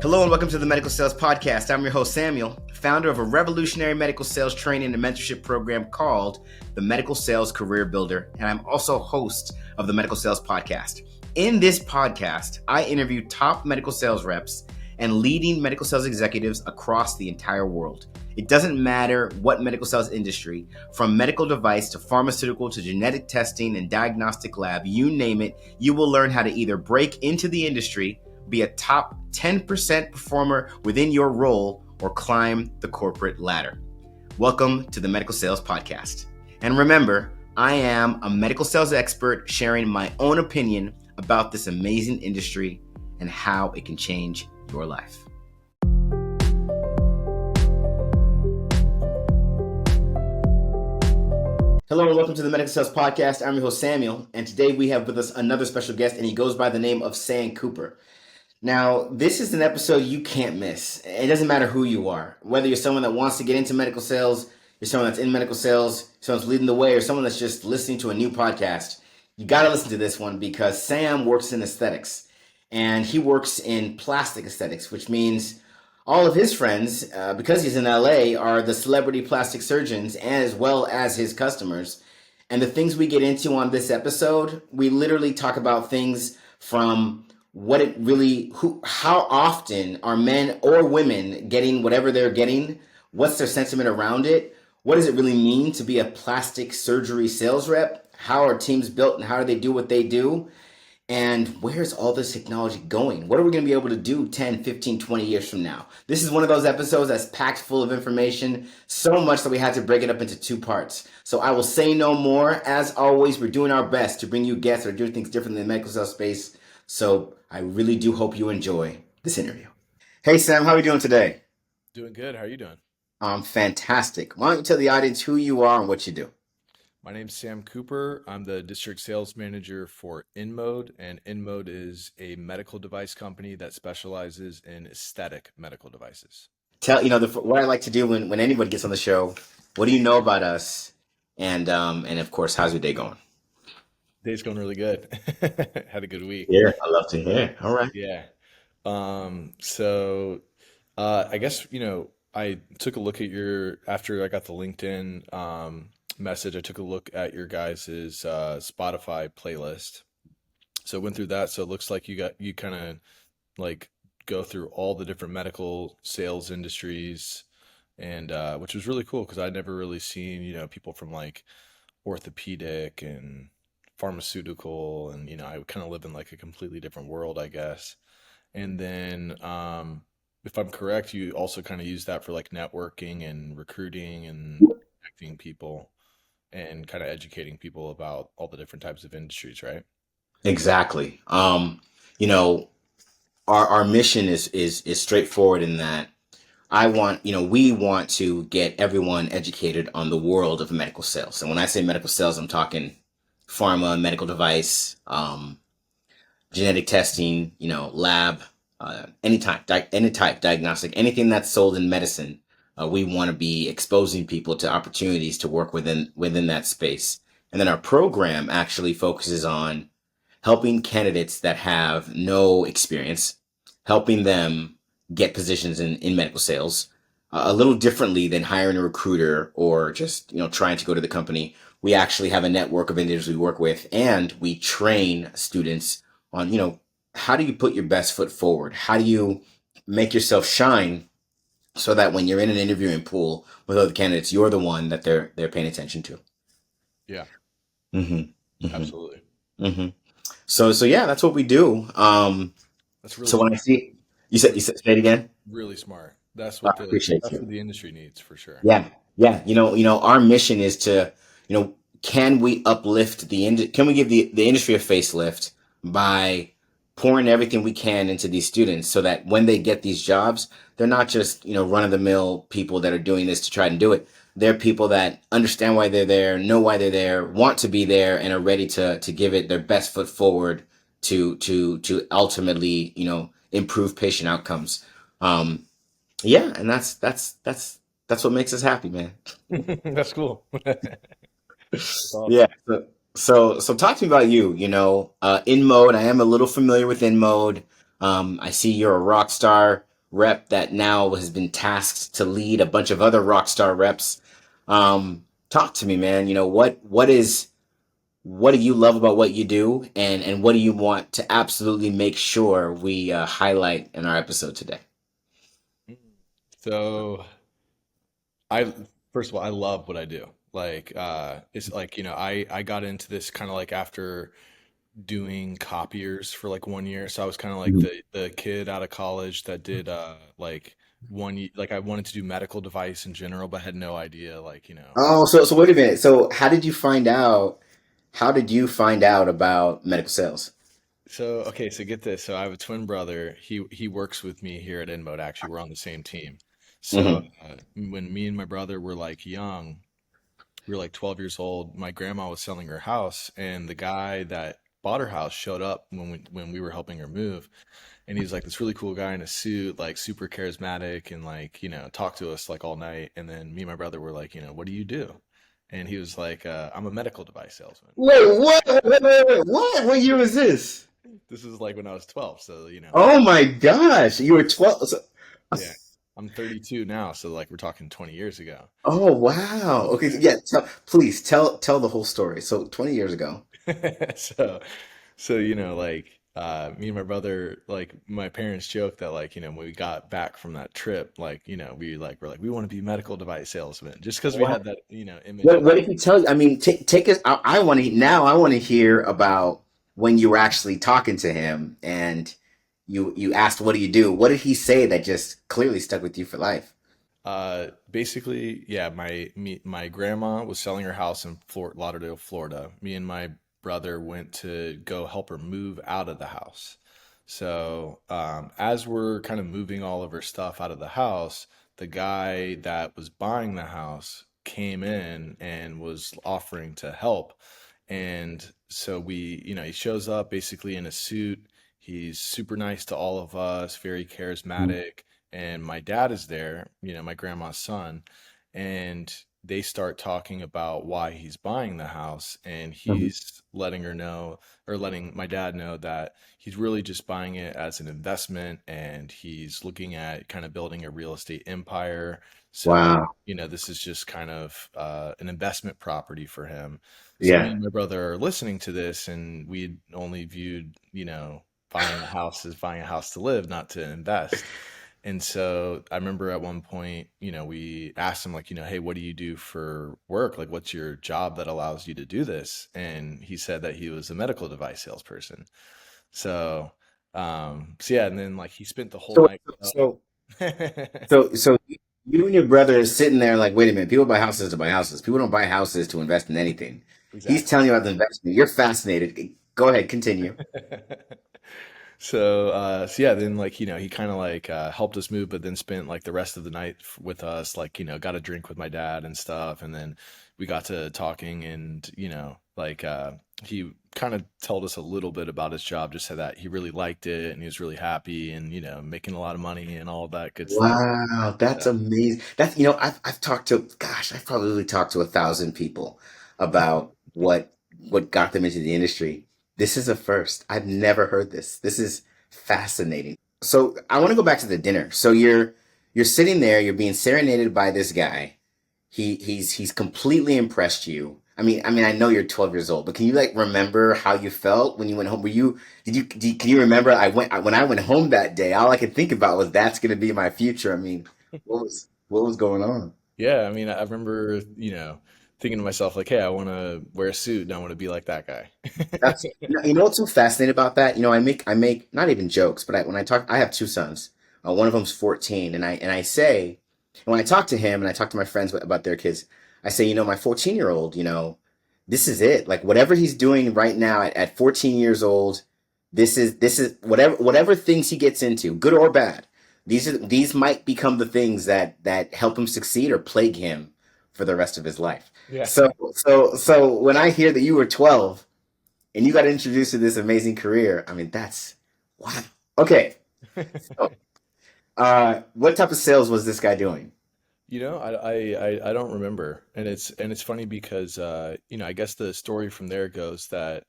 Hello and welcome to the Medical Sales Podcast. I'm your host, Samuel, founder of a revolutionary medical sales training and mentorship program called the Medical Sales Career Builder, and I'm also host of the Medical Sales Podcast. In this podcast, I interview top medical sales reps and leading medical sales executives across the entire world. It doesn't matter what medical sales industry, from medical device to pharmaceutical to genetic testing and diagnostic lab, you name it, you will learn how to either break into the industry, be a top 10% performer within your role, or climb the corporate ladder. Welcome to the Medical Sales Podcast. And remember, I am a medical sales expert sharing my own opinion about this amazing industry and how it can change your life. Hello and welcome to the Medical Sales Podcast. I'm your host, Samuel, and today we have with us another special guest, and he goes by the name of Sam Cooper. Now, this is an episode you can't miss. It doesn't matter who you are, whether you're someone that wants to get into medical sales, you're someone that's in medical sales, someone's leading the way, or someone that's just listening to a new podcast. You got to listen to this one because Sam works in aesthetics, and he works in plastic aesthetics, which means all of his friends, because he's in LA, are the celebrity plastic surgeons as well as his customers. And the things we get into on this episode, we literally talk about things from how often are men or women getting whatever they're getting? What's their sentiment around it? What does it really mean to be a plastic surgery sales rep? How are teams built and how do they do what they do? And where's all this technology going? What are we going to be able to do 10, 15, 20 years from now? This is one of those episodes that's packed full of information, so much that we had to break it up into two parts. So I will say no more. As always, we're doing our best to bring you guests that are doing things differently in the medical sales space. So I really do hope you enjoy this interview. Hey, Sam, how are you doing today? Doing good. How are you doing? Fantastic. Why don't you tell the audience who you are and what you do? My name's Sam Cooper. I'm the district sales manager for InMode, and InMode is a medical device company that specializes in aesthetic medical devices. What I like to do when anybody gets on the show, what do you know about us? And of course, how's your day going? Day's going really good. Had a good week. Yeah, I love to hear. All right. Yeah. I guess, I took a look at after I got the LinkedIn message, I took a look at your guys' Spotify playlist. So I went through that. So it looks like you kind of like go through all the different medical sales industries, and which was really cool because I'd never really seen, people from like orthopedic and pharmaceutical, and I kind of live in like a completely different world, I guess. And then if I'm correct, you also kind of use that for like networking and recruiting and connecting people and kind of educating people about all the different types of industries, right? Exactly. Our mission is straightforward in that we want to get everyone educated on the world of medical sales. And when I say medical sales, I'm talking pharma, medical device, genetic testing, lab, any type diagnostic, anything that's sold in medicine. We want to be exposing people to opportunities to work within that space. And then our program actually focuses on helping candidates that have no experience, helping them get positions in medical sales, a little differently than hiring a recruiter or just, trying to go to the company. We actually have a network of individuals we work with, and we train students on, how do you put your best foot forward? How do you make yourself shine so that when you're in an interviewing pool with other candidates, you're the one that they're paying attention to? Yeah, Mm-hmm. Mm-hmm. absolutely. Mm-hmm. So yeah, that's what we do. That's really So when I smart. see you say it again. Really smart. That's I what appreciate that's you. what the industry needs for sure. Yeah, yeah. Our mission is to, can we uplift can we give the industry a facelift by pouring everything we can into these students so that when they get these jobs, they're not just, run of the mill people that are doing this to try and do it. They're people that understand why they're there, know why they're there, want to be there, and are ready to give it their best foot forward to ultimately, improve patient outcomes. Yeah, and that's what makes us happy, man. That's cool. That's Yeah. awesome. So talk to me about you. InMode. I am a little familiar with InMode. I see you're a rock star. rep that now has been tasked to lead a bunch of other rock star reps. Talk to me, man. You know, what do you love about what you do, and what do you want to absolutely make sure we highlight in our episode today? So I first of all, I love what I do. It's like, I got into this kind of like after doing copiers for like 1 year. So I was kind of like Mhm. the kid out of college that did like like I wanted to do medical device in general, but had no idea Oh, so wait a minute. So how did you find out? How did you find out about medical sales? So okay, so get this. So I have a twin brother. He works with me here at InMode. Actually, we're on the same team. So Hmm. when me and my brother were like young, we were like 12 years old. My grandma was selling her house, and the guy that bought her house showed up when we were helping her move, and he's like this really cool guy in a suit, like super charismatic, and like talked to us like all night. And then me and my brother were like, what do you do? And he was like, I'm a medical device salesman. Wait, what? What? What year was this? This is like when I was 12, so Oh my gosh, you were 12. yeah, I'm 32 now, so like we're talking 20 years ago. Oh wow. Okay, so yeah, please tell the whole story. So 20 years ago. So, like me and my brother, like my parents joked that like, when we got back from that trip, like, we're like we want to be medical device salesmen just because we Wow. had that, image of What did he tell you? I mean, take us. I want to now. I want to hear about when you were actually talking to him and you asked, "What do you do?" What did he say that just clearly stuck with you for life? basically, yeah, my grandma was selling her house in Fort Lauderdale, Florida. Me and my brother went to go help her move out of the house. So, as we're kind of moving all of her stuff out of the house, the guy that was buying the house came in and was offering to help. And so he shows up basically in a suit. He's super nice to all of us, very charismatic. And my dad is there, my grandma's son, and they start talking about why he's buying the house. And Mhm. he's letting her know, or letting my dad know, that he's really just buying it as an investment, and he's looking at kind of building a real estate empire. So, Wow. this is just kind of an investment property for him. So me Yeah. and my brother are listening to this, and we only viewed, buying a house as buying a house to live, not to invest. And so I remember at one point, we asked him like, hey, what do you do for work? Like, what's your job that allows you to do this? And he said that he was a medical device salesperson. So, so yeah, and then like he spent the whole So night with so us. so you and your brother are sitting there like, wait a minute. People buy houses to buy houses. People don't buy houses to invest in anything. He's Exactly. telling you about the investment. You're fascinated. Go ahead, continue. So yeah, then like, he kind of like helped us move, but then spent like the rest of the night with us, like, got a drink with my dad and stuff. And then we got to talking, and, like he kind of told us a little bit about his job, just said that he really liked it and he was really happy and, making a lot of money and all of that good stuff. Wow, that's So, amazing. That's I've talked to gosh, I've probably talked to 1,000 people about what got them into the industry. This is a first. I've never heard this. This is fascinating. So I want to go back to the dinner. So you're sitting there, you're being serenaded by this guy. He's completely impressed you. I know you're 12 years old, but can you like remember how you felt when you went home? Can you remember when I went home that day, all I could think about was that's going to be my future. I mean, what was going on? yeah, I mean, I remember, thinking to myself like, hey, I want to wear a suit and I want to be like that guy. That's what's so fascinating about that. I make not even jokes, but when I talk, I have two sons. One of them's 14, and I say, and when I talk to him and I talk to my friends about their kids, I say, my 14-year-old, this is it. Like whatever he's doing right now at 14 years old, this is whatever things he gets into, good or bad. These might become the things that help him succeed or plague him for the rest of his life. Yeah. So when I hear that you were 12 and you got introduced to this amazing career. I mean, that's wow. Okay, so what type of sales was this guy doing? I don't remember, and it's funny because I guess the story from there goes that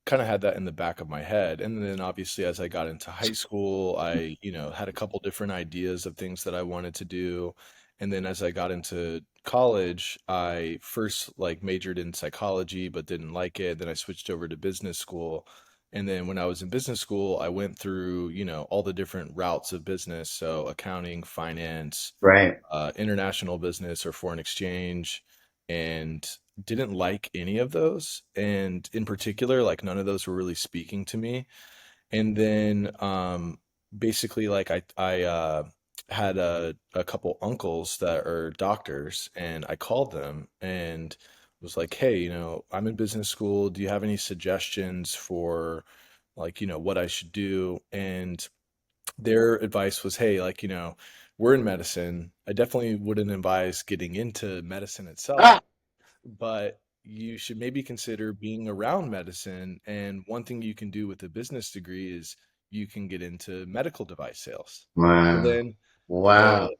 kind of had that in the back of my head. And then obviously as I got into high school, I, had a couple different ideas of things that I wanted to do. And then as I got into college, I first like majored in psychology but didn't like it. Then I switched over to business school. And then when I was in business school, I went through, all the different routes of business, so accounting, finance, Right. international business or foreign exchange, and didn't like any of those. And in particular, like none of those were really speaking to me. And then basically like I had a couple uncles that are doctors, and I called them and was like, "Hey, I'm in business school. Do you have any suggestions for like, what I should do?" And their advice was, hey, like, we're in medicine. I definitely wouldn't advise getting into medicine itself, Ah, but you should maybe consider being around medicine. And one thing you can do with a business degree is you can get into medical device sales. So wow. then Wow. the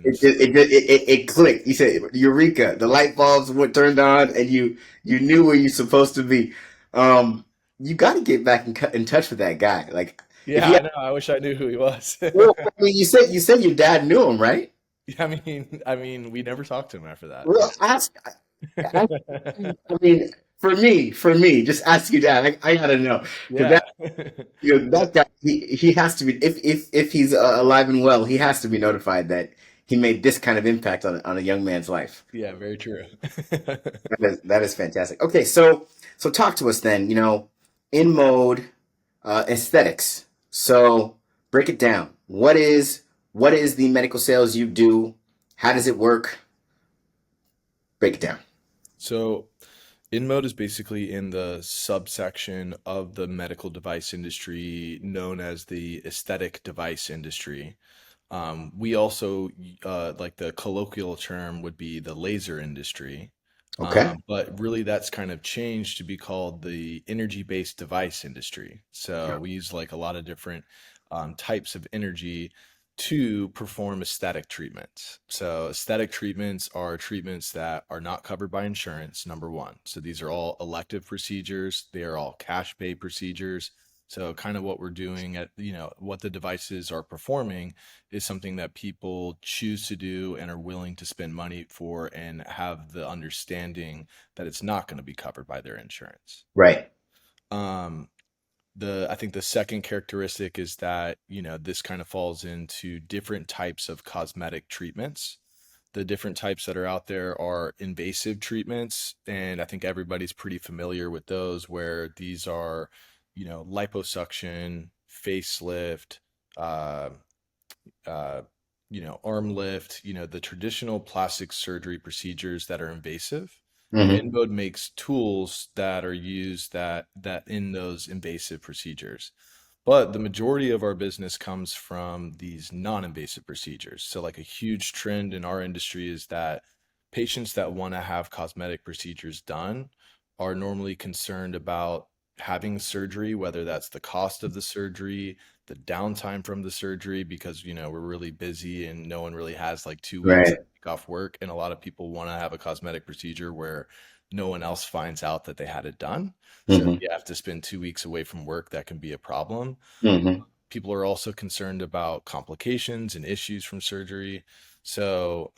It, connections. it, it, it clicked. You said Eureka. The light bulbs were turned on, and you knew where you're supposed to be. Um, you got to get back in touch with that guy. Like if Yeah, you, I know. I wish I knew who he was. well, I mean, you said your dad knew him, right? I mean, we never talked to him after that. Well, ask I mean, for me, just ask your dad. I gotta know because Yeah. that guy, he has to be if he's alive and well, he has to be notified that he made this kind of impact on a young man's life. Yeah, very true. That is fantastic. Okay, so talk to us then. In mode aesthetics. So break it down. What is the medical sales you do? How does it work? Break it down. So, InMode is basically in the subsection of the medical device industry known as the aesthetic device industry. We also, like the colloquial term would be the laser industry. Okay. But really, that's kind of changed to be called the energy-based device industry. So we use like a lot of different types of energy to perform aesthetic treatments. So aesthetic treatments are treatments that are not covered by insurance, number one. So these are all elective procedures. They are all cash pay procedures. So kind of what we're doing at, what the devices are performing is something that people choose to do and are willing to spend money for and have the understanding that it's not going to be covered by their insurance. Right. Um, I think the second characteristic is that, this kind of falls into different types of cosmetic treatments. The different types that are out there are invasive treatments, and I think everybody's pretty familiar with those, where these are, liposuction, facelift, uh, uh, arm lift, the traditional plastic surgery procedures that are invasive. And Hmm. InMode makes tools that are used that in those invasive procedures. But the majority of our business comes from these non-invasive procedures. So like a huge trend in our industry is that patients that want to have cosmetic procedures done are normally concerned about having surgery, whether that's the cost of the surgery, the downtime from the surgery, because we're really busy and no one really has like 2 weeks Right. to take off work, and a lot of people want to have a cosmetic procedure where no one else finds out that they had it done. So if Hmm. you have to spend 2 weeks away from work, that can be a problem. Hmm. People are also concerned about complications and issues from surgery. So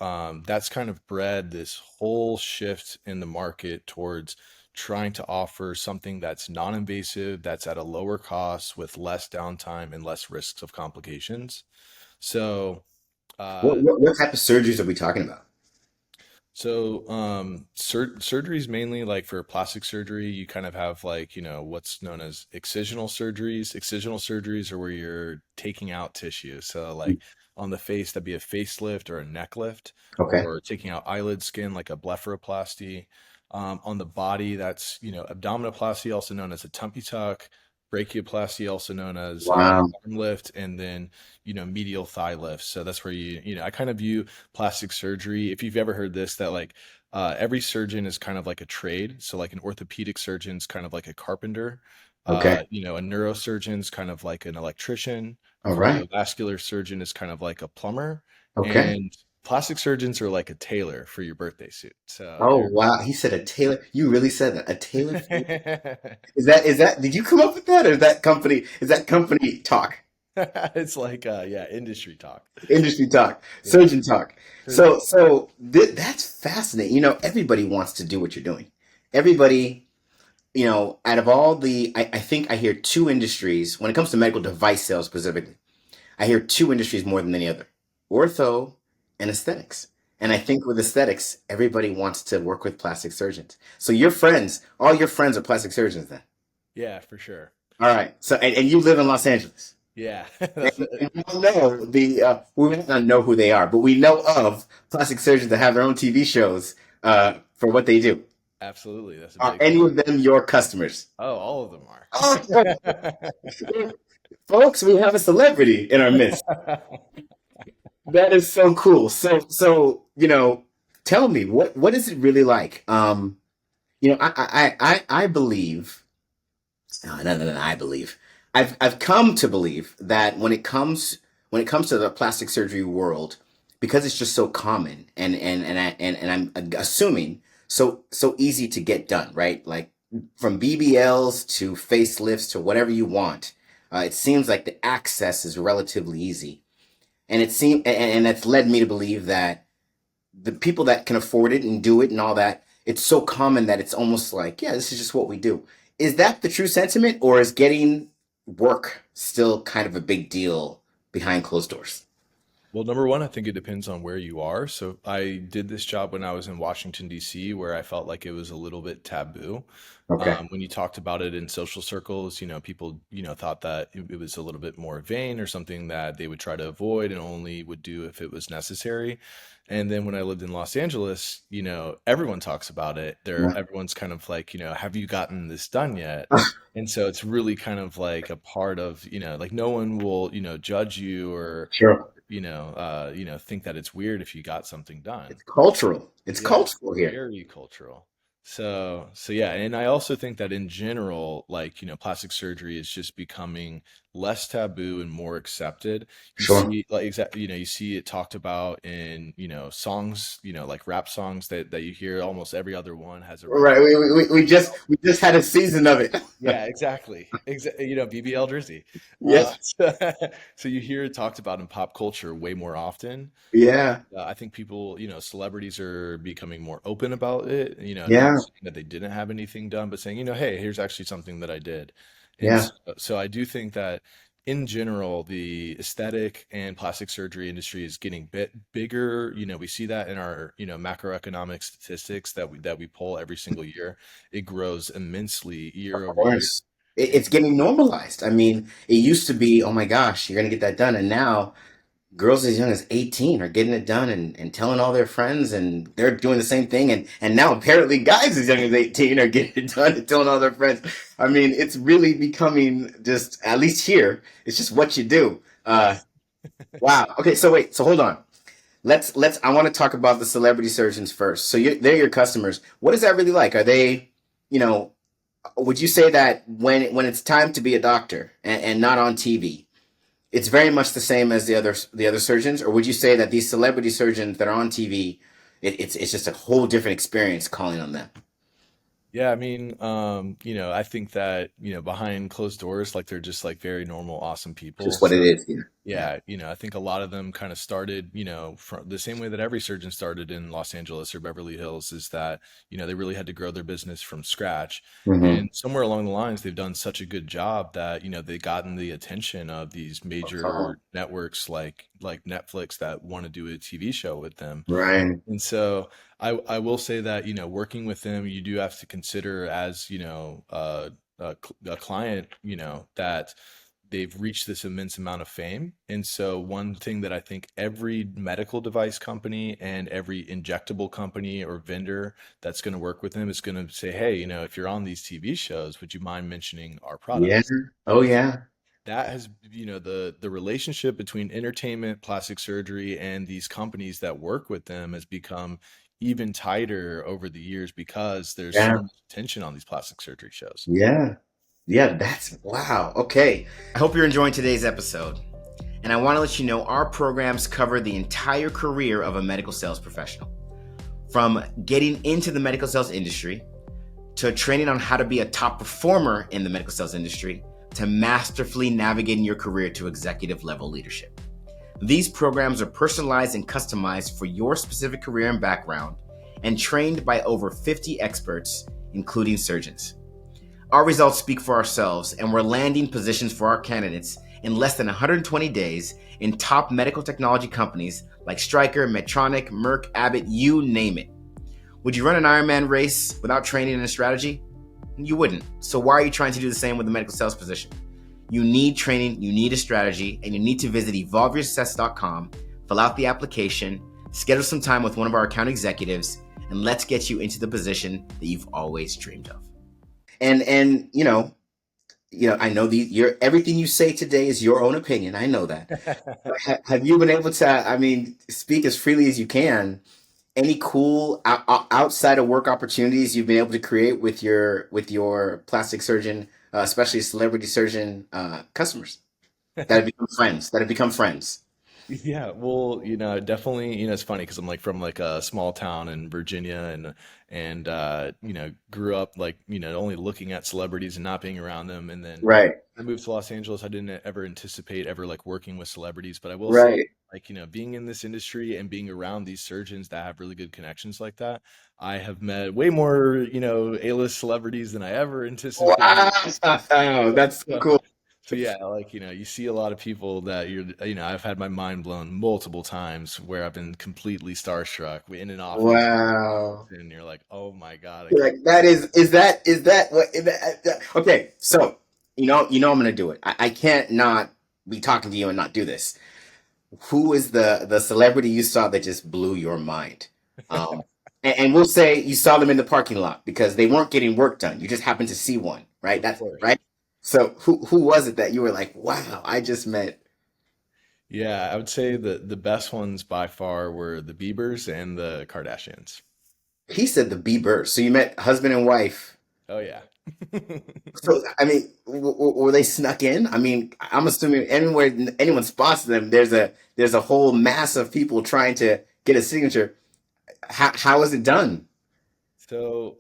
that's kind of bred this whole shift in the market towards trying to offer something that's non-invasive, that's at a lower cost with less downtime and less risks of complications. So What, uh, what what type of surgeries are we talking about? Surgeries mainly like for plastic surgery, you kind of have like, what's known as excisional surgeries. Excisional surgeries are where you're taking out tissue. So like on the face, that'd be a facelift or a neck lift, Okay. or taking out eyelid skin like a blepharoplasty. On the body, that's, abdominoplasty, also known as a tummy tuck, brachioplasty, also known as Wow. arm lift, and then, medial thigh lift. So that's where I kind of view plastic surgery. If you've ever heard this, that like every surgeon is kind of like a trade. So like an orthopedic surgeon's kind of like a carpenter. Okay. A neurosurgeon's kind of like an electrician. All right. Cardiovascular surgeon is kind of like a plumber. Okay. And plastic surgeons are like a tailor for your birthday suit. So Oh they're wow, he said a tailor. You really said that. A tailor for you? Is that did you come up with that, or is that company talk? it's like yeah, industry talk. Industry talk, Yeah. surgeon talk. Surgeon. That's fascinating. Everybody wants to do what you're doing. Everybody, out of all I think I hear two industries when it comes to medical device sales specifically. I hear two industries more than any other: ortho and aesthetics. And I think with aesthetics, everybody wants to work with plastic surgeons. So all your friends are plastic surgeons then. Yeah, for sure. All right. So and you live in Los Angeles. Yeah. And we all know we may not know who they are, but we know of plastic surgeons that have their own TV shows for what they do. Absolutely. That's a Are big any thing. of them your customers? Oh, all of them Oh, are. folks, we have a celebrity in our midst. That is so cool. Tell me what is it really like? I believe. No, I believe. I've come to believe that when it comes to the plastic surgery world, because it's just so common and I'm assuming so easy to get done, right? Like from BBLs to facelifts to whatever you want, it seems like the access is relatively easy, and that's led me to believe that the people that can afford it and do it and all that, it's so common that it's almost like, yeah, this is just what we do. Is that the true sentiment, or is getting work still kind of a big deal behind closed doors? Well, number one, I think it depends on where you are. So I did this job when I was in Washington, D.C., where I felt like it was a little bit taboo. Okay. When you talked about it in social circles, people, thought that it was a little bit more vain or something that they would try to avoid and only would do if it was necessary. And then when I lived in Los Angeles, everyone talks about it. Yeah. Everyone's kind of like, have you gotten this done yet? And so it's really kind of like a part of, like no one will, judge you or Sure. think that it's weird if you got something done. It's cultural. It's Yeah, cultural here. very cultural. So yeah, and I also think that in general, like, plastic surgery is just becoming less taboo and more accepted. You Sure. see like exactly, you see it talked about in, songs, like rap songs that you hear almost every other one has a Right. reference. We just had a season of it. Yeah, exactly. BBL Drizzy. Yeah. So you hear it talked about in pop culture way more often. Yeah. I think people, celebrities are becoming more open about it, not Yeah. saying that they didn't have anything done, but saying, hey, here's actually something that I did. And Yeah. so I do think that in general, the aesthetic and plastic surgery industry is getting bigger. We see that in our, macroeconomic statistics that we pull every single year. It grows immensely Of year over year. course. And It's getting normalized. I mean, it used to be, oh my gosh, you're gonna get that done, and now girls as young as 18 are getting it done and telling all their friends, and they're doing the same thing, and now apparently guys as young as 18 are getting it done and telling all their friends. I mean, it's really becoming, just at least here, it's just what you do. yes. Wow. Okay, so hold on. Let's I want to talk about the celebrity surgeons first. So they're your customers. What is that really like? Are they, you know would you say that when it's time to be a doctor and not on TV, it's very much the same as the other surgeons, or would you say that these celebrity surgeons that are on TV, it's just a whole different experience calling on them? Yeah, I mean, I think that, behind closed doors, like they're just like very normal, awesome people. Just what it So is here. Yeah. yeah, I think a lot of them kind of started, from the same way that every surgeon started in Los Angeles or Beverly Hills is that, they really had to grow their business from scratch. Mm-hmm. And somewhere along the lines, they've done such a good job that, they've gotten the attention of these major networks like Netflix that want to do a TV show with them. Right. And so I will say that, working with them, you do have to consider as, a client, that they've reached this immense amount of fame. And so one thing that I think every medical device company and every injectable company or vendor that's going to work with them is going to say, hey, if you're on these TV shows, would you mind mentioning our Yeah. products? Oh yeah. That has, the relationship between entertainment, plastic surgery, and these companies that work with them has become even tighter over the years because there's so Yeah. much attention on these plastic surgery shows. Yeah. Yeah. That's wow. Okay. I hope you're enjoying today's episode. And I want to let you know our programs cover the entire career of a medical sales professional. From getting into the medical sales industry, to training on how to be a top performer in the medical sales industry, to masterfully navigating your career to executive level leadership. These programs are personalized and customized for your specific career and background, and trained by over 50 experts, including surgeons. Our results speak for ourselves, and we're landing positions for our candidates in less than 120 days in top medical technology companies like Stryker, Medtronic, Merck, Abbott, you name it. Would you run an Ironman race without training and a strategy? You wouldn't. So why are you trying to do the same with a medical sales position? You need training, you need a strategy, and you need to visit evolveyoursuccess.com, fill out the application, schedule some time with one of our account executives, and let's get you into the position that you've always dreamed of. And I know everything you say today is your own opinion. I know that. But have you been able to, speak as freely as you can? Any cool outside of work opportunities you've been able to create with your plastic surgeon, especially celebrity surgeon customers that have become friends? That have become friends. Yeah, well, definitely, it's funny because I'm like from like a small town in Virginia and grew up like, only looking at celebrities and not being around them. And then Right. I moved to Los Angeles. I didn't ever anticipate ever like working with celebrities, but I will say Right. like, being in this industry and being around these surgeons that have really good connections like that, I have met way more, A-list celebrities than I ever anticipated. Wow, that's so cool. So yeah, like, you see a lot of people that I've had my mind blown multiple times where I've been completely starstruck in an office Wow. and you're like, oh my God, I You're can't. like, is that what okay, so I'm gonna do it. I can't not be talking to you and not do this. Who is the celebrity you saw that just blew your mind? Um, and we'll say you saw them in the parking lot because they weren't getting work done. You just happened to see one, right? Of That's course. right. So who was it that you were like, wow, I just met? Yeah, I would say the best ones by far were the Biebers and the Kardashians. He said the Bieber. So you met husband and wife. Oh yeah. So were they snuck in? I'm assuming anywhere anyone spots them, there's a whole mass of people trying to get a signature. How is it done? So,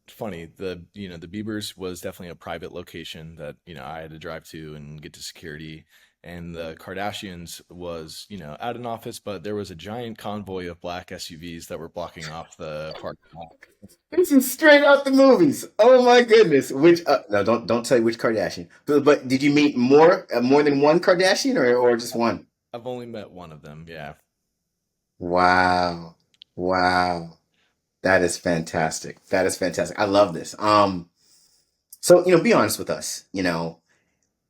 funny, the Bieber's was definitely a private location that, I had to drive to and get to security. And the Kardashians was, at an office, but there was a giant convoy of black SUVs that were blocking off the parking lot. This is straight out the movies. Oh my goodness. Which no, don't tell you which Kardashian. But did you meet more than one Kardashian or just one? I've only met one of them, yeah. Wow. Wow. That is fantastic. That is fantastic. I love this. So, be honest with us.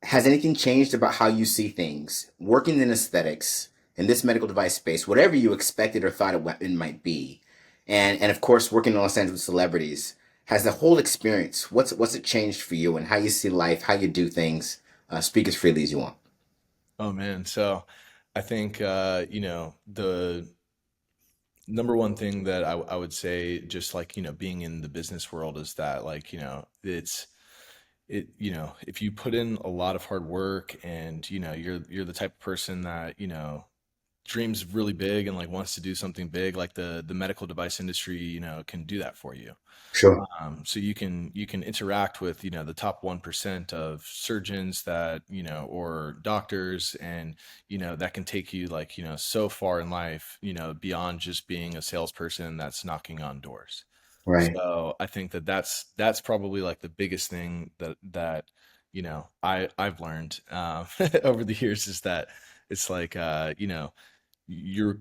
Has anything changed about how you see things working in aesthetics in this medical device space, whatever you expected or thought it might be, and of course working in Los Angeles celebrities? Has the whole experience, what's it changed for you and how you see life, how you do things? Speak as freely as you want. Oh man, so I think the number one thing that I would say, just like, being in the business world is that like, if you put in a lot of hard work and, you're the type of person that, dreams really big and like wants to do something big, like the medical device industry, can do that for you. Sure. So you can interact with the top 1% of surgeons that or doctors, and that can take you like so far in life, beyond just being a salesperson that's knocking on doors. Right. So I think that that's probably like the biggest thing that I've learned over the years, is that it's like your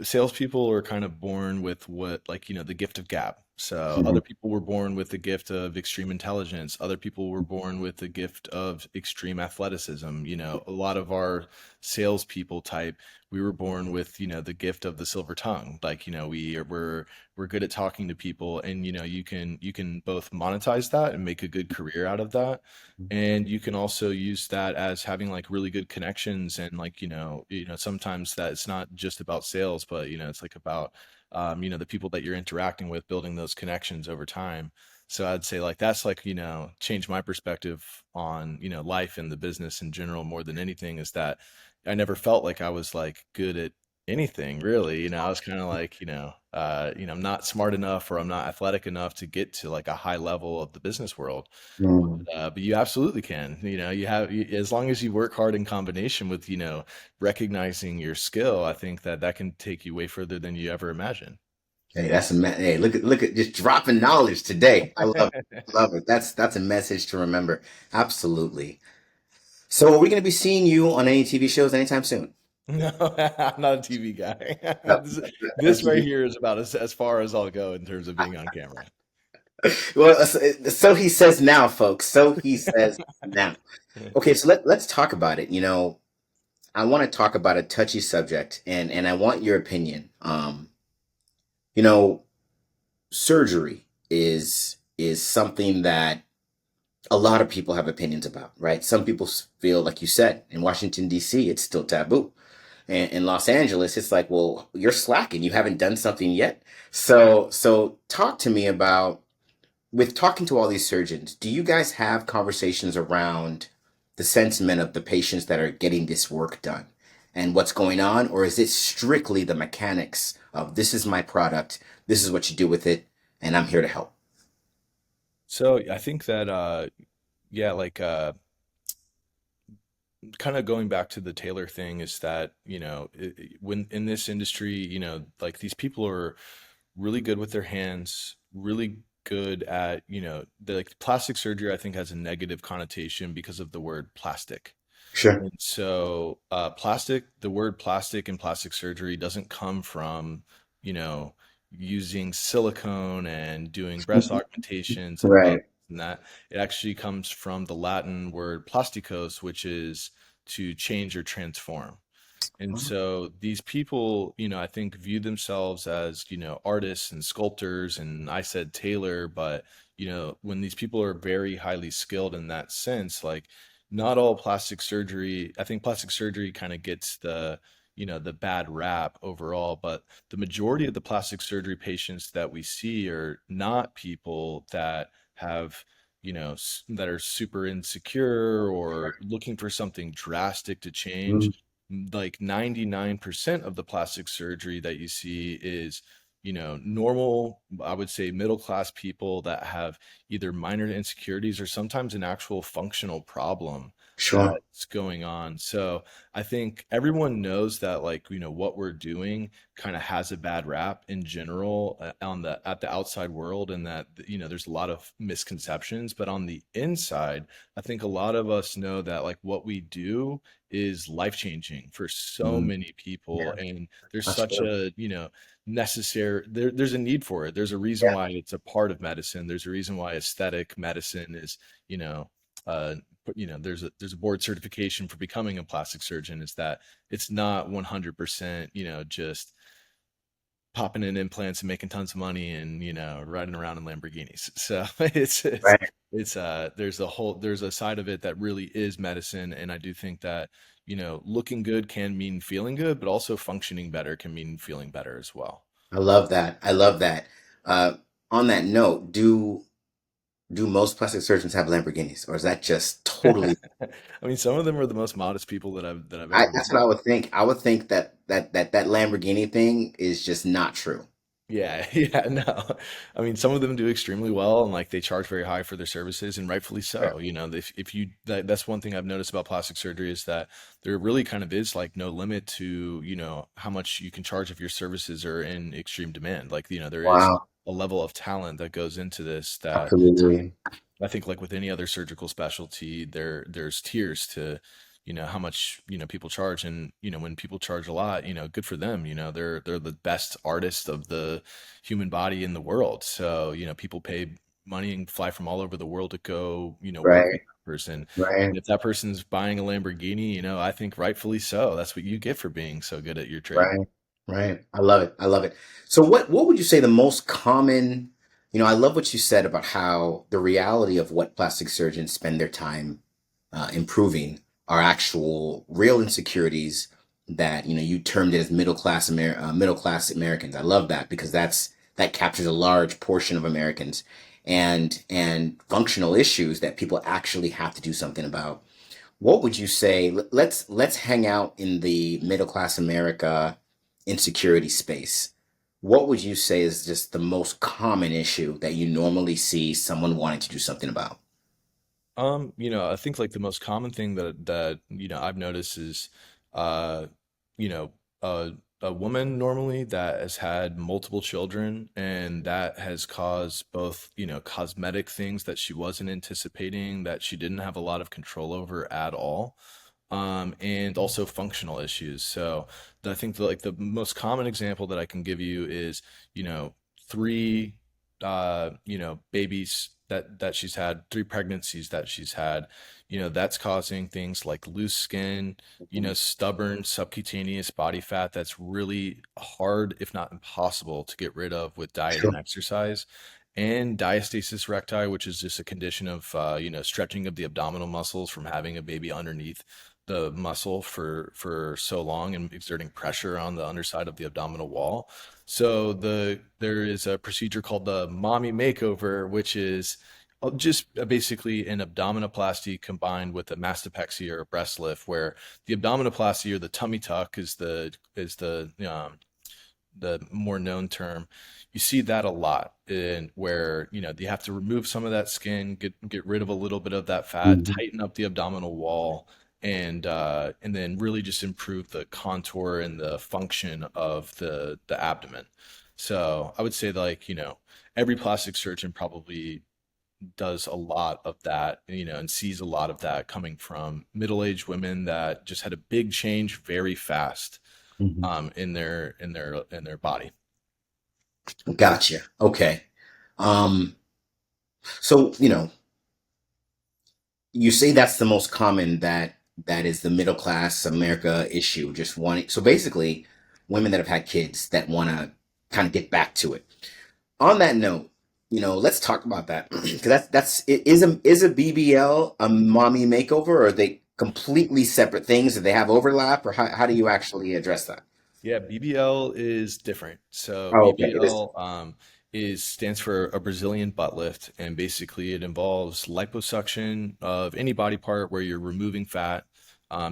salespeople are kind of born with what, like, the gift of gab. So Mhm. other people were born with the gift of extreme intelligence. Other people were born with the gift of extreme athleticism. A lot of our salespeople type, we were born with, the gift of the silver tongue. Like, we're good at talking to people, and you can both monetize that and make a good career out of that, and you can also use that as having like really good connections, and like sometimes that it's not just about sales, but it's like about the people that you're interacting with, building those connections over time. So I'd say like that's like changed my perspective on life and the business in general more than anything, is that I never felt like I was like good at anything really. I was kind of like, I'm not smart enough or I'm not athletic enough to get to like a high level of the business world. Mm. But you absolutely can. As long as you work hard in combination with, recognizing your skill, I think that that can take you way further than you ever imagine. Hey, hey, look at just dropping knowledge today. I love it. Love it. That's a message to remember. Absolutely. So are we going to be seeing you on any TV shows anytime soon? No, I'm not a TV guy. No. This right here is about as far as I'll go in terms of being on camera. Well, so he says now, folks. So he says now. Okay, so let's talk about it. I want to talk about a touchy subject, and I want your opinion. You know, surgery is something that a lot of people have opinions about, right? Some people feel, like you said, in Washington D.C., it's still taboo. And in Los Angeles, it's like, well, you're slacking. You haven't done something yet. So talk to me about, with talking to all these surgeons, do you guys have conversations around the sentiment of the patients that are getting this work done and what's going on? Or is it strictly the mechanics of this is my product, this is what you do with it, and I'm here to help? So I think that yeah, like kind of going back to the Taylor thing is that, when in this industry, like these people are really good with their hands, really good at, like plastic surgery, I think has a negative connotation because of the word plastic. Sure. And so, the word plastic and plastic surgery doesn't come from, you know, using silicone and doing breast augmentations and Botox Right. and that. It actually comes from the Latin word plasticos, which is to change or transform. And so these people, I think view themselves as, artists and sculptors. And I said Taylor, but, when these people are very highly skilled in that sense, like not all plastic surgery, I think plastic surgery kind of gets the bad rap overall, but the majority of the plastic surgery patients that we see are not people that have, that are super insecure or looking for something drastic to change. Mhm. Like 99% of the plastic surgery that you see is, normal, I would say middle class people that have either minor insecurities or sometimes an actual functional problem Sure. that's going on. So I think everyone knows that, like, what we're doing kind of has a bad rap in general, on the at the outside world, and that, there's a lot of misconceptions, but on the inside, I think a lot of us know that like what we do is life changing for so Mhm. many people, Yeah, and there's that's such true. a, there's a need for it. There's a reason Yeah. why it's a part of medicine. There's a reason why aesthetic medicine is, you know uh there's a board certification for becoming a plastic surgeon, is that it's not 100%, just popping in implants and making tons of money and, riding around in Lamborghinis. So Right. there's a side of it that really is medicine. And I do think that, looking good can mean feeling good, but also functioning better can mean feeling better as well. I love that. I love that. Uh, on that note, do most plastic surgeons have Lamborghinis, or is that just totally? I mean, some of them are the most modest people that I've ever That's met. what I would think. I would think that Lamborghini thing is just not true. Yeah, yeah, no. I mean, some of them do extremely well, and like they charge very high for their services, and rightfully Sure. so. If you that's one thing I've noticed about plastic surgery, is that there really kind of is like no limit to, how much you can charge if your services are in extreme demand. Like, there is Wow. a level of talent that goes into this that Absolutely. I think, like with any other surgical specialty, there's tiers to, how much, people charge. And, when people charge a lot, good for them. They're the best artists of the human body in the world. So, people pay money and fly from all over the world to go, work Right. with that person. And Right. if that person's buying a Lamborghini, I think rightfully so. That's what you get for being so good at your trade. Right. Right. I love it. I love it. So what would you say the most common, I love what you said about how the reality of what plastic surgeons spend their time improving are actual real insecurities that, you termed it as middle class Americans. I love that because that captures a large portion of Americans and functional issues that people actually have to do something about. what would you say? Let's hang out in the middle class America insecurity space. What would you say is just the most common issue that you normally see someone wanting to do something about? I think like the most common thing that I've noticed is uh, you know, a woman normally that has had multiple children and that has caused both, cosmetic things that she wasn't anticipating, that she didn't have a lot of control over at all. And also functional issues. So I think like the most common example that I can give you is, you know, three, babies that she's had, three pregnancies that she's had, that's causing things like loose skin, stubborn subcutaneous body fat that's really hard, if not impossible, to get rid of with diet and Sure. exercise. And diastasis recti, which is just a condition of, stretching of the abdominal muscles from having a baby underneath the muscle for so long and exerting pressure on the underside of the abdominal wall. So there is a procedure called the mommy makeover, which is just basically an abdominoplasty combined with a mastopexy or a breast lift, where the abdominoplasty or the tummy tuck is the more known term. You see that a lot in where, you have to remove some of that skin, get rid of a little bit of that fat, Mhm. tighten up the abdominal wall, and then really just improve the contour and the function of the abdomen. So I would say like, every plastic surgeon probably does a lot of that, and sees a lot of that coming from middle-aged women that just had a big change very fast Mhm. in their body. Gotcha. Okay. Um, so, you say that's the most common that is the middle class America issue, just wanting so basically women that have had kids that want to kind of get back to it. On that note, let's talk about that because is a BBL a mommy makeover, or are they completely separate things? Do they have overlap, or how do you actually address that? Yeah, BBL is different. So Oh, okay. It is. BBL is stands for a Brazilian butt lift, and basically it involves liposuction of any body part where you're removing fat.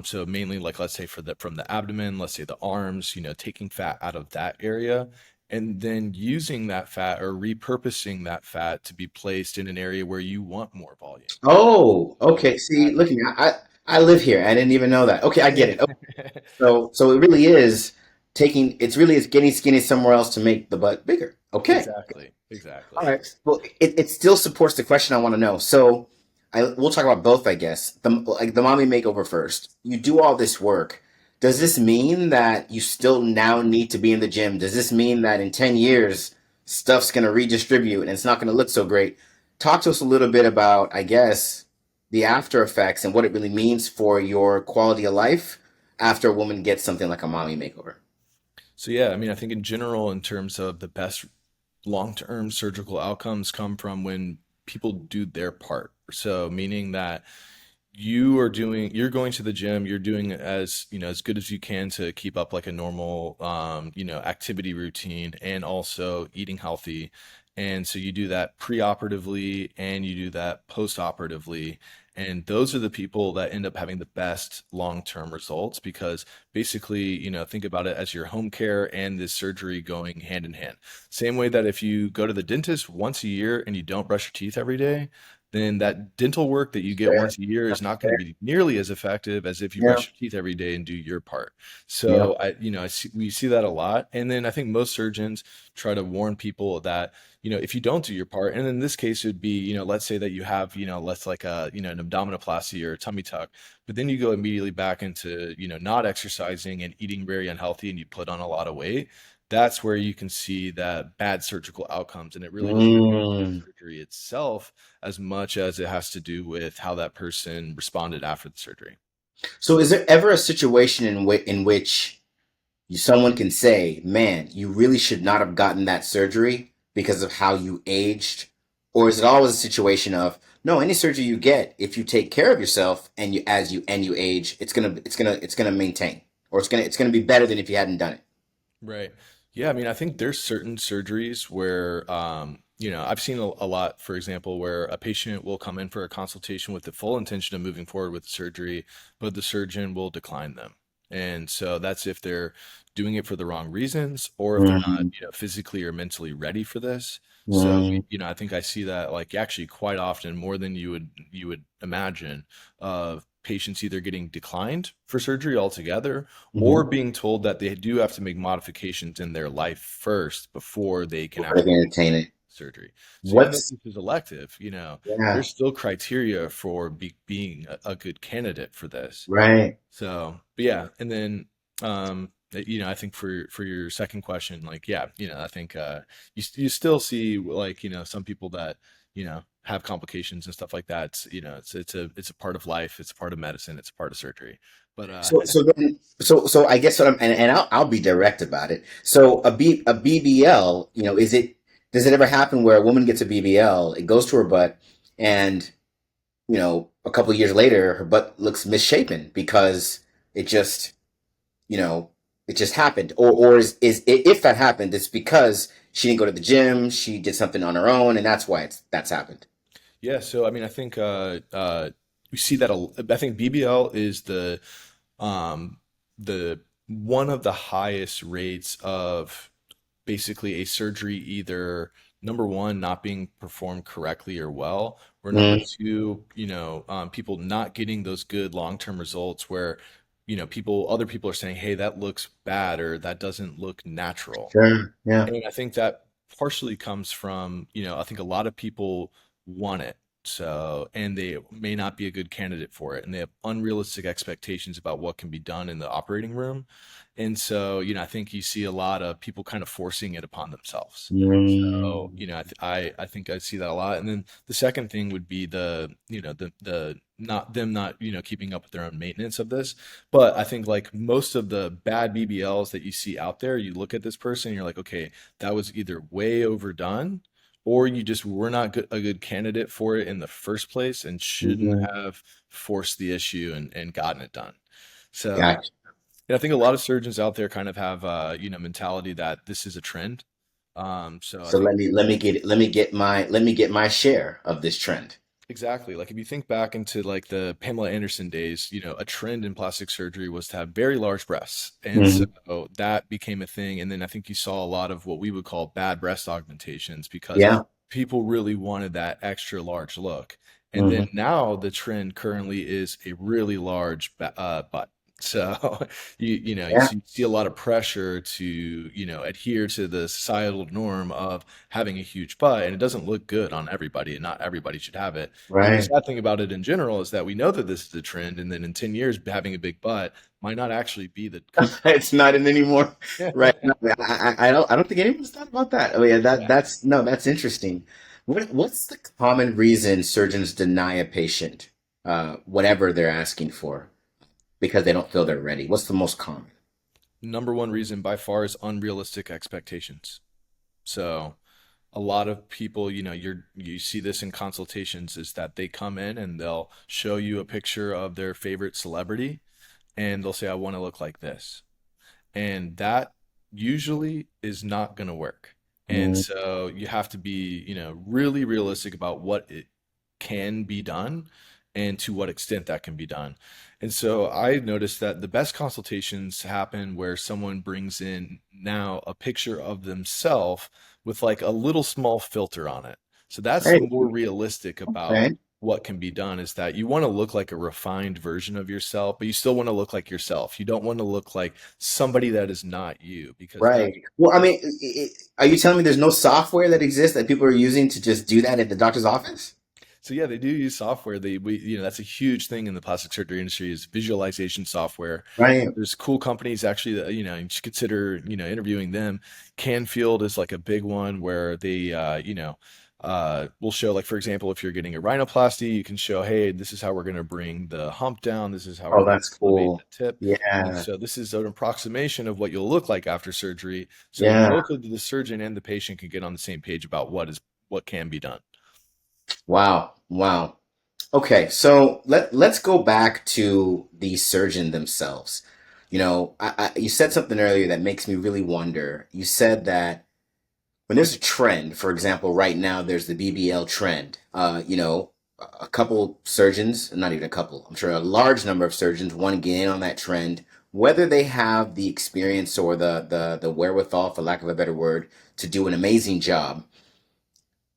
So mainly, like let's say from the abdomen, let's say the arms, taking fat out of that area, and then using that fat or repurposing that fat to be placed in an area where you want more volume. Oh, okay. See, look Exactly. at me. I live here. I didn't even know that. Okay, I get it. Okay, so it really is it's really is getting skinny somewhere else to make the butt bigger. Okay. Exactly. All Exactly. right. Well, it still supports the question I want to know. So, we'll talk about both, I guess. The mommy makeover first. You do all this work. Does this mean that you still now need to be in the gym? Does this mean that in 10 years stuff's going to redistribute and it's not going to look so great? Talk to us a little bit about, I guess, the after effects and what it really means for your quality of life after a woman gets something like a mommy makeover. So yeah, I mean, I think in general, in terms of the best long-term surgical outcomes come from when people do their part. So meaning that you're going to the gym, you're doing as good as you can to keep up like a normal activity routine, and also eating healthy. And so you do that pre-operatively and you do that post-operatively. And those are the people that end up having the best long-term results, because basically, think about it as your home care and this surgery going hand in hand. Same way that if you go to the dentist once a year and you don't brush your teeth every day, then that dental work that you get Fair. once a year is That's not going to fair. be nearly as effective as if you Yeah. brush your teeth every day and do your part. Yeah. So we see that a lot. And then I think most surgeons try to warn people that, if you don't do your part, and in this case it would be, let's say that you have, let's like an abdominoplasty or a tummy tuck, but then you go immediately back into, not exercising and eating very unhealthy and you put on a lot of weight. That's where you can see that bad surgical outcomes, and it really doesn't have to do with Mm. the surgery itself as much as it has to do with how that person responded after the surgery. So, is there ever a situation in which someone can say, "Man, you really should not have gotten that surgery because of how you aged," or is it always a situation of, "No, any surgery you get, if you take care of yourself and you age, it's gonna maintain, or it's gonna be better than if you hadn't done it." Right. Yeah, I mean, I think there's certain surgeries where I've seen a lot, for example, where a patient will come in for a consultation with the full intention of moving forward with the surgery, but the surgeon will decline them. And so that's if they're doing it for the wrong reasons or if they're not, Mm, physically or mentally ready for this. So, mm, I think I see that like actually quite often more than you would imagine of patients either getting declined for surgery altogether or mhm. being told that they do have to make modifications in their life first before they can Before they actually can entertain it. surgery. So even though What's this is elective, yeah, there's still criteria for being a good candidate for this. right. So, but yeah, and then I think for your second question, like yeah, I think you still see like some people that have complications and stuff like that. It's a part of life. It's a part of medicine. It's a part of surgery. But So I guess what and I'll be direct about it. So a BBL, is it does it ever happen where a woman gets a BBL, it goes to her butt, and a couple of years later her butt looks misshapen because it just you know it just happened, or if that happened, it's because she didn't go to the gym, she did something on her own, and that's why that's happened. yeah, so I mean, I think we see that I think BBL is um, the one of the highest rates of basically a surgery either number one not being performed correctly or well, or number Mm, two, people not getting those good long-term results where other people are saying, hey, that looks bad or that doesn't look natural. sure. Yeah. And I think that partially comes from, I think a lot of people want it. So, and they may not be a good candidate for it. And they have unrealistic expectations about what can be done in the operating room. And so, I think you see a lot of people kind of forcing it upon themselves. So, Mm, I think I see that a lot. And then the second thing would be the not them not, keeping up with their own maintenance of this. But I think like most of the bad BBLs that you see out there, you look at this person and you're like, okay, that was either way overdone or you just were not a good candidate for it in the first place and shouldn't mhm. have forced the issue and gotten it done. So Gotcha. yeah, I think a lot of surgeons out there kind of have mentality that this is a trend. So I So think let me get my share of this trend. exactly. Like if you think back into like the Pamela Anderson days, a trend in plastic surgery was to have very large breasts. And so Mhm. that became a thing. And then I think you saw a lot of what we would call bad breast augmentations because Yeah. people really wanted that extra large look. And then Hmm. now the trend currently is a really large butt. So you Yeah. see a lot of pressure to, adhere to the societal norm of having a huge butt, and it doesn't look good on everybody, and not everybody should have it. And the Right. sad thing about it in general is that we know that this is a trend, and then in 10 years, having a big butt might not actually be the cool It's not in anymore. Right. thing. No, I don't think anyone's thought about that. Oh yeah, Yeah. that's no, that's interesting. What's the common reason surgeons deny a patient whatever they're asking for because they don't feel they're ready? What's the most common? Number one reason by far is unrealistic expectations. So a lot of people, you see this in consultations is that they come in and they'll show you a picture of their favorite celebrity and they'll say, I want to look like this. And that usually is not going to work. And Mm, so you have to be, really realistic about what it can be done and to what extent that can be done. And so I noticed that the best consultations happen where someone brings in now a picture of themselves with like a little small filter on it. So that's right. more realistic about Okay. what can be done is that you want to look like a refined version of yourself, but you still want to look like yourself. You don't want to look like somebody that is not you because that's Right. Well, I mean, are you telling me there's no software that exists that people are using to just do that at the doctor's office? so yeah, they do use software. That's a huge thing in the plastic surgery industry is visualization software. Right. There's cool companies actually that you should consider interviewing them. Canfield is like a big one where they will show like for example if you're getting a rhinoplasty, you can show hey this is how we're going to bring the hump down. This is how we're Oh, going that's to elevate cool. the tip. And Yeah. so this is an approximation of what you'll look like after surgery. So Yeah. both of the surgeon and the patient can get on the same page about what can be done. Wow. Wow. Okay, so let's go back to the surgeon themselves. You said something earlier that makes me really wonder. You said that when there's a trend, for example, right now there's the BBL trend. A couple surgeons, not even a couple, I'm sure a large number of surgeons want to get in on that trend, whether they have the experience or the wherewithal, for lack of a better word, to do an amazing job.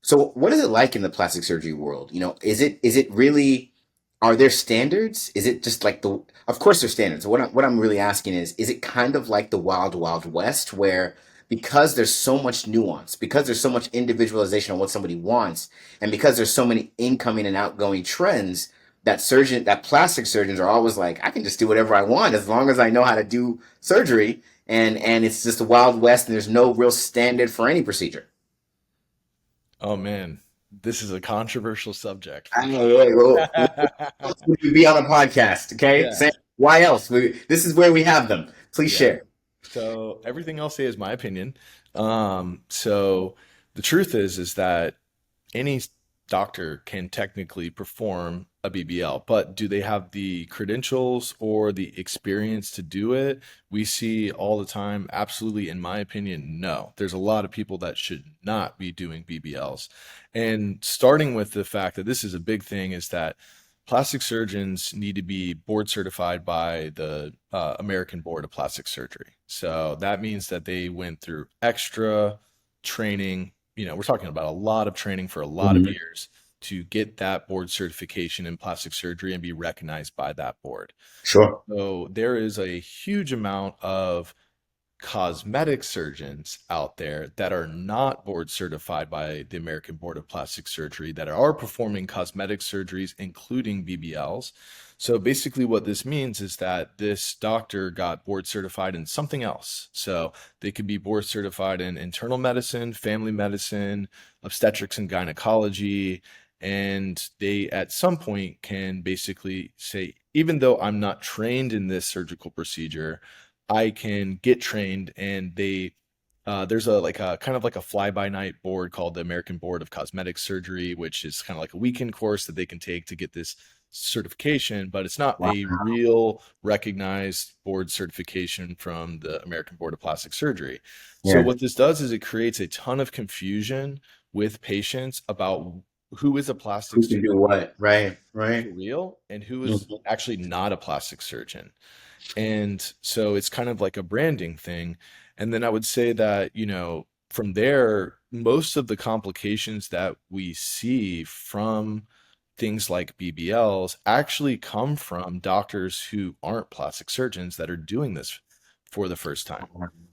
So what is it like in the plastic surgery world? Is it really, are there standards? Is it just like of course there's standards. What I'm really asking is it kind of like the wild, wild west where because there's so much nuance, because there's so much individualization on what somebody wants, and because there's so many incoming and outgoing trends, that plastic surgeons are always like, I can just do whatever I want as long as I know how to do surgery, and it's just the wild west and there's no real standard for any procedure. Oh man, this is a controversial subject I for know, right? Well, sure. else would we be on a podcast? Okay, Yeah, Sam, why else? This is where we have them. Please yeah. share. So everything I'll say is my opinion. So the truth is that any doctor can technically perform a BBL, but do they have the credentials or the experience to do it? We see all the time, absolutely, in my opinion, no. There's a lot of people that should not be doing BBLs. And starting with the fact that this is a big thing is that plastic surgeons need to be board certified by the American Board of Plastic Surgery. So that means that they went through extra training. We're talking about a lot of training for a lot of Mhm. years to get that board certification in plastic surgery and be recognized by that board. Sure. So there is a huge amount of cosmetic surgeons out there that are not board certified by the American Board of Plastic Surgery that are performing cosmetic surgeries, including BBLs. So basically, what this means is that this doctor got board certified in something else. So they could be board certified in internal medicine, family medicine, obstetrics and gynecology. And they, at some point, can basically say, even though I'm not trained in this surgical procedure, I can get trained, and there's a like a kind of like a fly by night board called the American Board of Cosmetic Surgery, which is kind of like a weekend course that they can take to get this certification, but it's not Wow. a real recognized board certification from the American Board of Plastic Surgery. So Yeah. what this does is it creates a ton of confusion with patients about who is a plastic Who can surgeon do what? Right. for Right. real and who is Mhm. actually not a plastic surgeon. And so it's kind of like a branding thing. And then I would say that, from there, most of the complications that we see from things like BBLs actually come from doctors who aren't plastic surgeons that are doing this for the first time.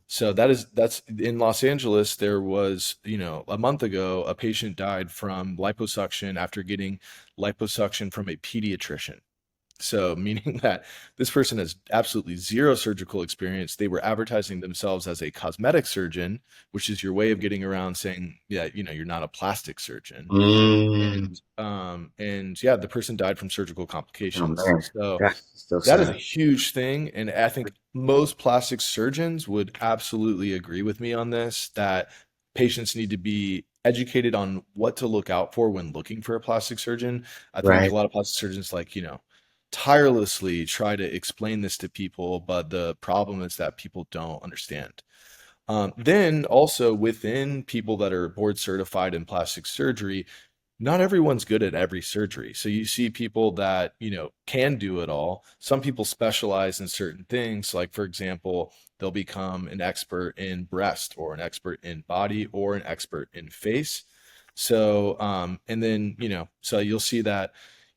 So that's in Los Angeles. There was, a month ago, a patient died from liposuction after getting liposuction from a pediatrician. So, meaning that this person has absolutely zero surgical experience. They were advertising themselves as a cosmetic surgeon, which is your way of getting around saying, yeah, you're not a plastic surgeon. Mm. And yeah, the person died from surgical Oh complications. man, So that's so that is a sad. huge thing. And I think most plastic surgeons would absolutely agree with me on this, that patients need to be educated on what to look out for when looking for a plastic surgeon. I think a Right. lot of plastic surgeons, like, tirelessly try to explain this to people, but the problem is that people don't understand. Then also within people that are board certified in plastic surgery, not everyone's good at every surgery. So you see people that, can do it all. Some people specialize in certain things. Like, for example, they'll become an expert in breast or an expert in body or an expert in face. So, and then, so you'll see that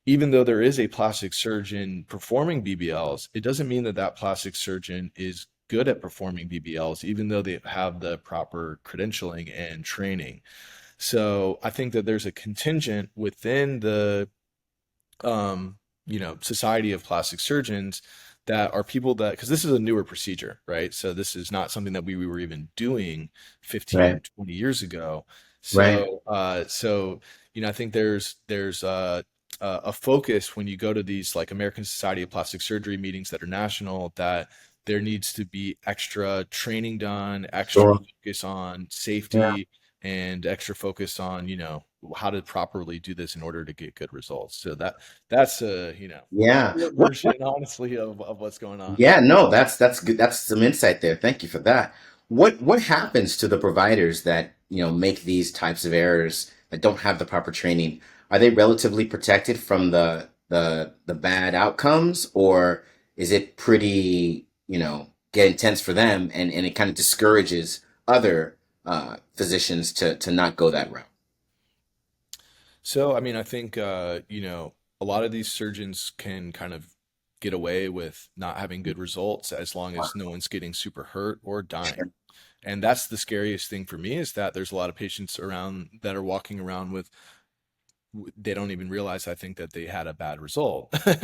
even though there is a plastic surgeon performing BBLs, it doesn't mean that that plastic surgeon is good at performing BBLs, even though they have the proper credentialing and training. So I think that there's a contingent within the Society of Plastic Surgeons that are people that, because this is a newer procedure, right? So this is not something that we were even doing Right. 15, 20 years ago. Right. I think there's a focus when you go to these like American Society of Plastic Surgery meetings that are national, that there needs to be extra training done, extra Sure. focus on Yeah. safety, and extra focus on, how to properly do this in order to get good results. So that's a, Yeah. short What? version, honestly, of what's going on. Yeah. No, that's good. That's some insight there. Thank you for that. What happens to the providers that make these types of errors that don't have the proper training, are they relatively protected from the bad outcomes, or is it pretty, get intense for them, and it kind of discourages other physicians to not go that route? So, I mean, I think, a lot of these surgeons can kind of get away with not having good results as long as no one's getting super hurt or dying. Sure. And that's the scariest thing for me is that there's a lot of patients around that are walking around with they don't even realize I think that they had a bad result. Wow.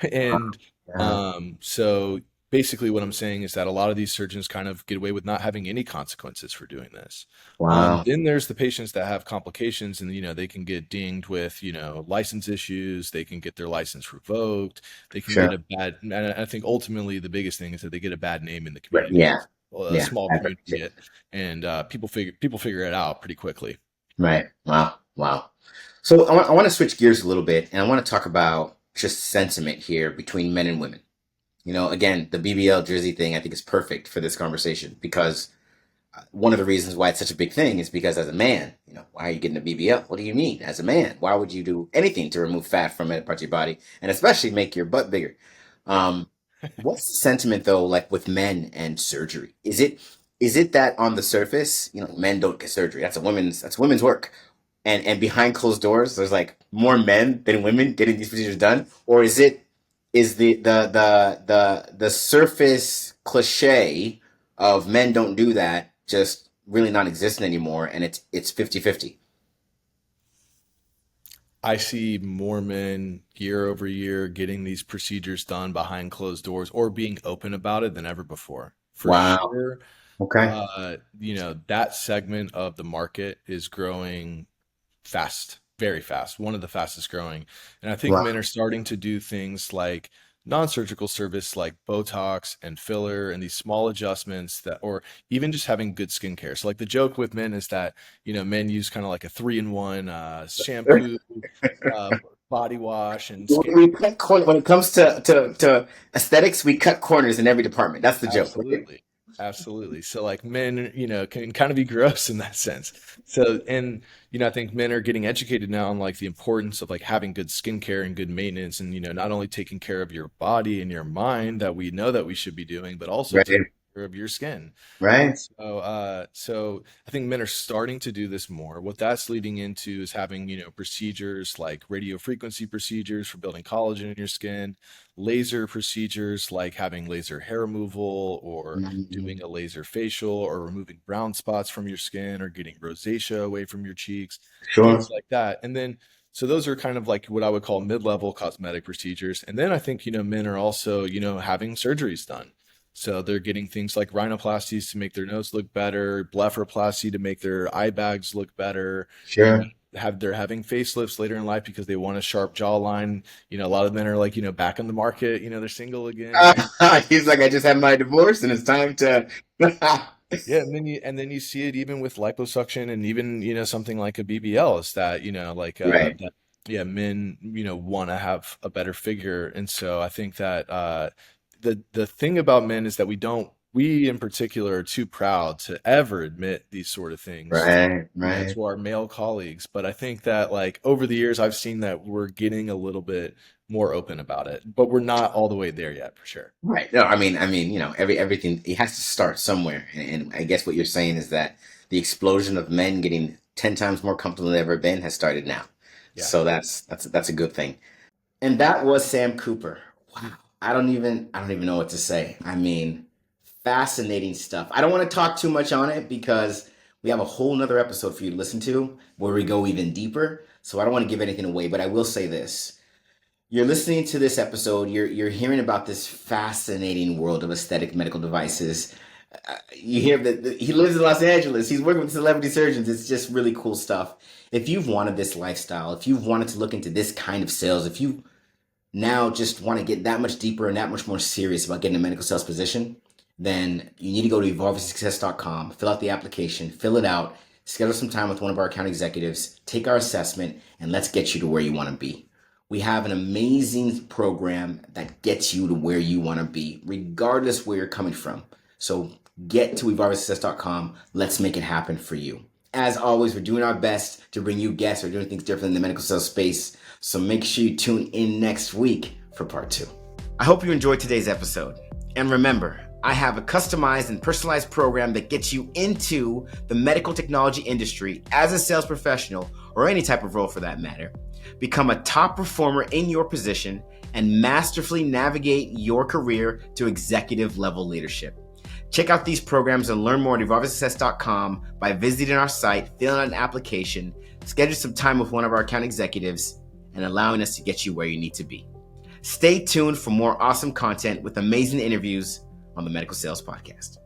And Yeah. so basically what I'm saying is that a lot of these surgeons kind of get away with not having any consequences for doing this. Wow. Then there's the patients that have complications and they can get dinged with, license issues, they can get their license revoked, they can get Sure. a bad, and I think ultimately the biggest thing is that they get a bad name in the Right. community. Yeah. Well, a Yeah. small That's community, and people figure it out pretty quickly. right. Wow. Wow. So I want to switch gears a little bit, and I want to talk about just sentiment here between men and women. Again, the BBL jersey thing I think is perfect for this conversation because one of the reasons why it's such a big thing is because as a man, why are you getting a BBL? What do you mean? As a man, why would you do anything to remove fat from a part of your body and especially make your butt bigger? Um, what's the sentiment though, like with men and surgery? Is it that on the surface, men don't get surgery? That's women's work. And behind closed doors, there's like more men than women getting these procedures done? Or is the surface cliche of men don't do that just really non-existent anymore, and it's 50-50? I see more men year over year getting these procedures done behind closed doors or being open about it than ever before. For Wow. sure, Okay. that segment of the market is growing fast, very fast, one of the fastest growing. And I think Wow. men are starting to do things like non-surgical service like Botox and filler and these small adjustments that, or even just having good skincare. So like the joke with men is that, men use kind of like a three-in-one shampoo, uh, body wash and skin. We cut when it comes to aesthetics. We cut corners in every department. That's the joke. Absolutely. Absolutely. So like men, can kind of be gross in that sense. So and I think men are getting educated now on like the importance of like having good skincare and good maintenance and not only taking care of your body and your mind that we know that we should be doing, but also taking Right. care of your skin. And Right. so I think men are starting to do this more. What that's leading into is having, procedures like radio frequency procedures for building collagen in your skin, laser procedures like having laser hair removal or doing Mhm. a laser facial or removing brown spots from your skin or getting rosacea away from your cheeks, things Sure. like that. And then, so those are kind of like what I would call mid-level cosmetic procedures. And then I think, men are also, having surgeries done. So they're getting things like rhinoplasties to make their nose look better, blepharoplasty to make their eye bags look better. Sure. They're having facelifts later in life because they want a sharp jawline. A lot of men are like, back in the market, they're single again. He's like, I just had my divorce, and it's time to. Yeah, and then you see it even with liposuction and even something like a BBL is that like Right. that yeah men want to have a better figure and so I think that the thing about men is that we in particular are too proud to ever admit these sort of things Right. Right. to our male colleagues but I think that like over the years I've seen that we're getting a little bit more open about it but we're not all the way there yet for sure. Right. No, I mean, everything it has to start somewhere, and I guess what you're saying is that the explosion of men getting 10 times more comfortable than they've ever been has started now. Yeah. So that's a good thing. And that was Sam Cooper. Wow. I don't even know what to say. I mean, fascinating stuff. I don't want to talk too much on it because we have a whole nother episode for you to listen to where we go even deeper. So I don't want to give anything away, but I will say this. You're listening to this episode, you're hearing about this fascinating world of aesthetic medical devices. You hear that he lives in Los Angeles. He's working with celebrity surgeons. It's just really cool stuff. If you've wanted this lifestyle, if you've wanted to look into this kind of sales, if you now just want to get that much deeper and that much more serious about getting a medical sales position, then you need to go to evolvesuccess.com, fill out the application, fill it out, schedule some time with one of our account executives, take our assessment, and let's get you to where you want to be. We have an amazing program that gets you to where you want to be, regardless where you're coming from. So get to evolvesuccess.com. Let's make it happen for you. As always, we're doing our best to bring you guests. We're doing things different in the medical sales space. So make sure you tune in next week for part 2. I hope you enjoyed today's episode. And remember, I have a customized and personalized program that gets you into the medical technology industry as a sales professional, or any type of role for that matter. Become a top performer in your position and masterfully navigate your career to executive level leadership. Check out these programs and learn more at evolvesuccess.com by visiting our site, filling out an application, schedule some time with one of our account executives, and allowing us to get you where you need to be. Stay tuned for more awesome content with amazing interviews on the Medical Sales Podcast.